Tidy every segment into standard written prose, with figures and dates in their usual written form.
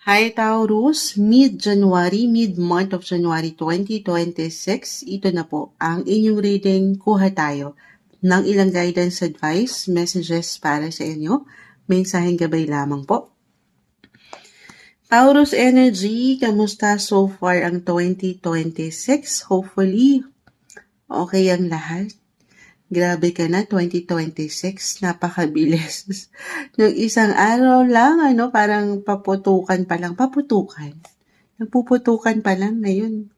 Hi Taurus, mid-month of January 2026, ito na po ang inyong reading. Kuha tayo ng ilang guidance, advice, messages para sa inyo. Mensaheng gabay lamang po. Taurus energy, kamusta so far ang 2026? Hopefully, okay ang lahat. Grabe ka na, 2026, napakabilis. Nung isang araw lang, parang paputukan. Nagpuputukan pa lang ngayon.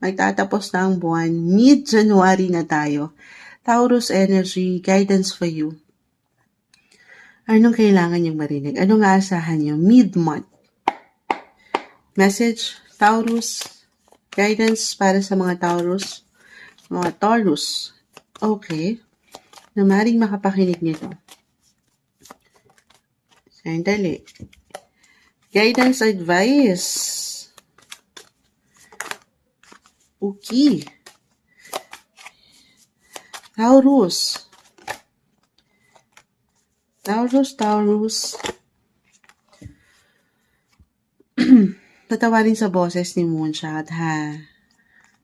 Magtatapos na ang buwan, mid-January na tayo. Taurus energy, guidance for you. Anong kailangan niyong marinig? Anong aasahan niyo? Mid-month. Message, Taurus, guidance para sa mga Taurus. Mga Taurus. Okay. Na maring makapakinig nito. Sandali. Guidance advice. Okay. Taurus. Tatawarin sa boses ni Moonshot, ha?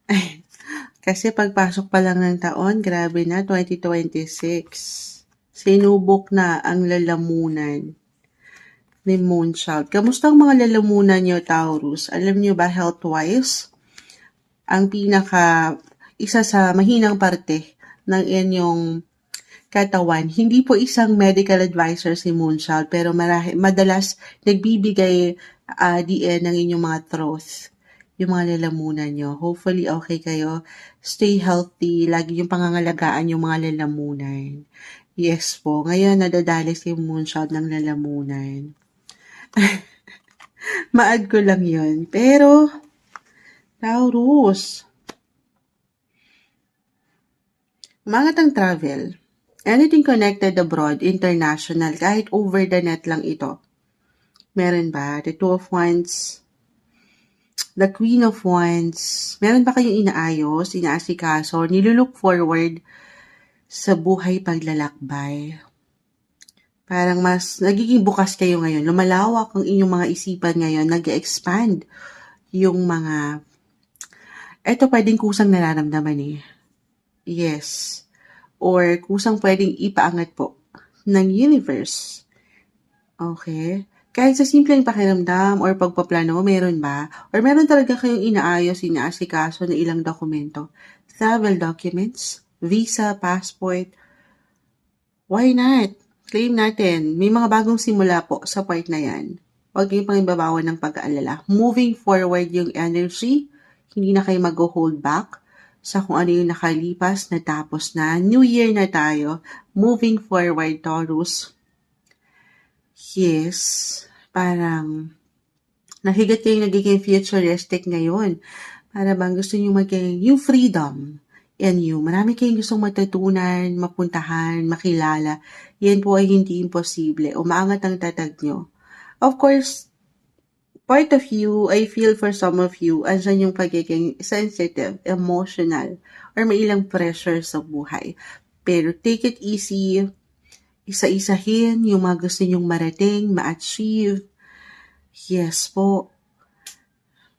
Ay, kasi pagpasok pa lang ng taon, grabe na, 2026. Sinubok na ang lalamunan ni Moonshot. Kamusta ang mga lalamunan niyo, Taurus? Alam niyo ba, health-wise, ang isa sa mahinang parte ng inyong katawan, hindi po isang medical advisor si Moonshot, pero madalas nagbibigay diin ng inyong mga truth, yung mga lalamunan nyo. Hopefully, okay kayo. Stay healthy. Lagi yung pangangalagaan yung mga lalamunan. Yes po. Ngayon, nadadali si Moonshot ng lalamunan. Maad ko lang yun. Pero, Taurus, umangat ang travel. Anything connected abroad, international, kahit over the net lang ito. Meron ba? The Two of Wands, the Queen of Wands. Meron ba kayong inaayos, inaasikaso, nilulook forward sa buhay paglalakbay? Parang mas nagiging bukas kayo ngayon. Lumalawak ang inyong mga isipan ngayon. Nag-expand yung mga... Ito pwedeng kusang nararamdaman eh. Yes. Or kusang pwedeng ipaangat po ng universe. Okay? Kahit sa simpleng pakiramdam or pagpaplano, meron ba? Or meron talaga kayong inaayos, inaasikaso na ilang dokumento? Travel documents, visa, passport. Why not? Claim natin. May mga bagong simula po sa part na yan. Huwag kayong pangibabawan ng pag-aalala. Moving forward yung energy, hindi na kayo mag-hold back sa kung ano yung nakalipas, natapos na. New Year na tayo. Moving forward, Taurus. Yes, parang nahigat kayong nagiging futuristic ngayon. Para bang gusto nyo maging yung freedom in you. Marami kayong gustong matutunan, mapuntahan, makilala. Yan po ay hindi imposible. Umaangat ang tatag nyo. Of course, part of you, I feel for some of you, andyan yung pagiging sensitive, emotional, or may ilang pressure sa buhay. Pero take it easy. Isa-isahin yung mga gusto nyong marating, ma-achieve. Yes po.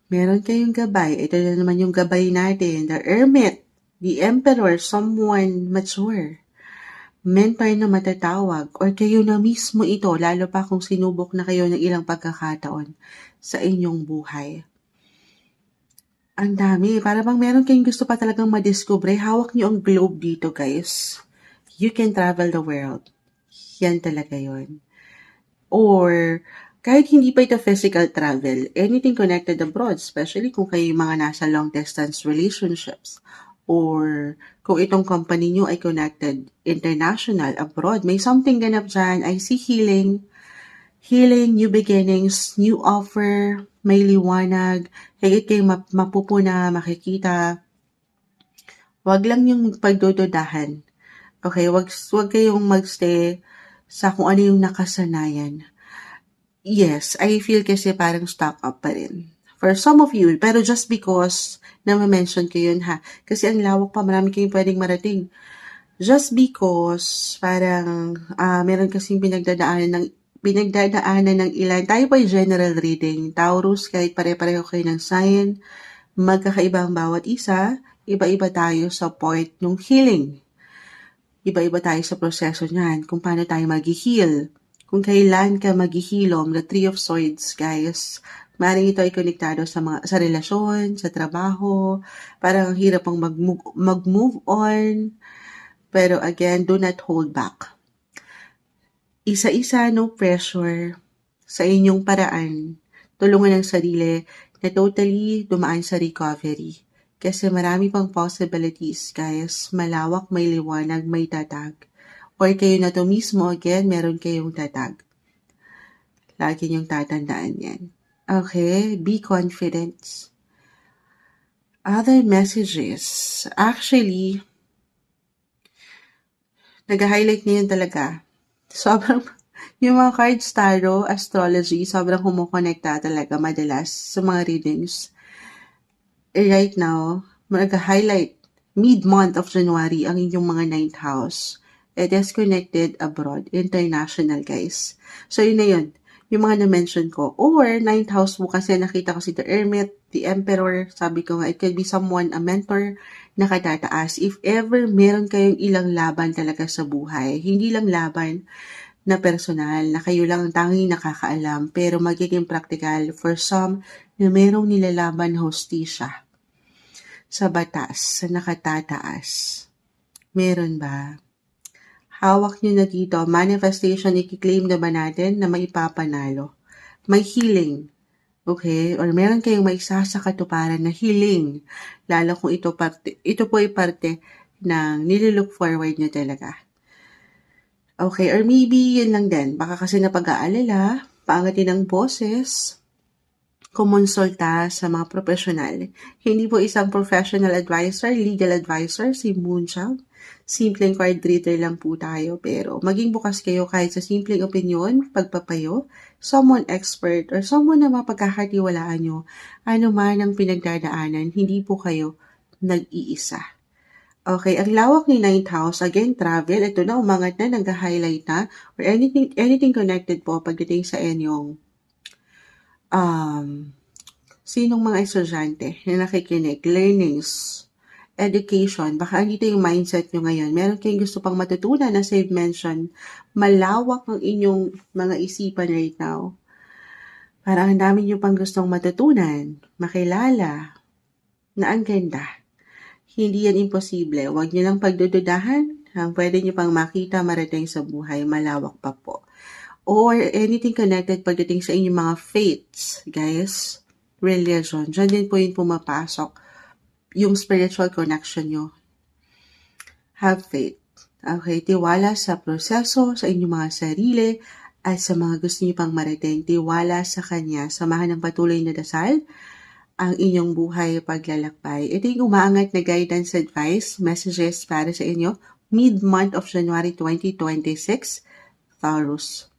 Meron kayong gabay. Ito na naman yung gabay natin. The Hermit, the Emperor, someone mature. Mentor na matatawag. Or kayo na mismo ito, lalo pa kung sinubok na kayo ng ilang pagkakataon sa inyong buhay. Ang dami. Para bang meron kayong gusto pa talagang madiscover. Hawak niyo ang globe dito, guys. You can travel the world. Yan talaga yon. Or, kahit hindi pa ito physical travel, anything connected abroad, especially kung kayo mga nasa long-distance relationships, or kung itong company nyo ay connected international, abroad, may something ganap dyan. I see healing, new beginnings, new offer, may liwanag, higit kayong mapupuna, makikita. Wag lang yung pagdududahan. Okay, wag kayong magstay sa kung ano yung nakasanayan. Yes, I feel kasi parang stuck up pa rin. For some of you, pero just because na ma-mention ko yun ha, kasi ang lawak pa, marami kayong pwedeng marating. Just because parang meron kasing pinagdadaanan ng pinagdadaanan ng ilan. Tayo po ay general reading. Taurus, kahit pare-pareho kayo ng sign, magkakaiba ang bawat isa, iba-iba tayo sa point ng healing. Iba-iba tayo sa proseso niyan, kung paano tayo mag-heal. Kung kailan ka mag-healom, the Three of Swords, guys. Maring ito ay konektado sa relasyon, sa trabaho, parang ang hirap pang mag-move on. Pero again, do not hold back. Isa-isa, no pressure sa inyong paraan. Tulungan ang sarili na totally dumaan sa recovery. Kasi marami pang possibilities, guys. Malawak, may liwanag, may tatag. Or kayo na to mismo, again, meron kayong tatag. Lagi niyong tatandaan yan. Okay, be confident. Other messages. Actually, nag-highlight ngayon talaga. Sobrang, yung mga cards, tarot, astrology, sobrang kumukonekta talaga madalas sa mga readings. Right now, mag-highlight mid-month of January ang inyong mga 9th house. It is connected abroad, international, guys. So, yun na yun. Yung mga na-mention ko. Or, 9th house mo kasi nakita ko si The Hermit, the Emperor. Sabi ko nga, it could be someone, a mentor, na katataas. If ever meron kayong ilang laban talaga sa buhay, hindi lang laban na personal, na kayo lang ang tanging nakakaalam, pero magiging practical for some na merong nilalaban na hostisya sa batas, sa nakatataas. Meron ba? Hawak nyo na dito, manifestation, i-claim na ba natin na maipapanalo? May healing. Okay? Or meron kayong maisasakatuparan na healing. Lalo kung ito po ay parte ng nililook forward nyo talaga. Okay, or maybe yun lang din. Baka kasi napag-aalala, paangatin ng boses, kumonsulta sa mga profesional. Hindi po isang professional advisor, legal advisor, si Moonchild. Simpleng card reader lang po tayo, pero maging bukas kayo kahit sa simpleng opinion, pagpapayo, someone expert, or someone na mapagkakatiwalaan nyo, ano man ang pinagdadaanan, hindi po kayo nag-iisa. Okay, ang lawak ni 9th house, again, travel, ito na, umangat na, nag-highlight na, or anything connected po pagdating sa inyong sinong mga estudyante na nakikinig, learnings, education, baka andito yung mindset nyo ngayon. Meron kayong gusto pang matutunan na save mention, malawak ang inyong mga isipan right now. Parang ang dami nyo pang gustong matutunan, makilala, na ang ganda. Hindi yan imposible. Huwag nyo lang pagdududahan. Ang pwede nyo pang makita, marating sa buhay, malawak pa po. Or anything connected pagdating sa inyong mga faiths, guys. Religion. Diyan din po yung pumapasok. Yung spiritual connection nyo. Have faith. Okay, tiwala sa proseso, sa inyong mga sarili, at sa mga gusto nyo pang marating. Tiwala sa Kanya. Samahan ng patuloy na dasal ang inyong buhay paglalakbay. Ito yung umaangat na guidance advice, messages para sa inyo, mid-month of January 2026, Taurus.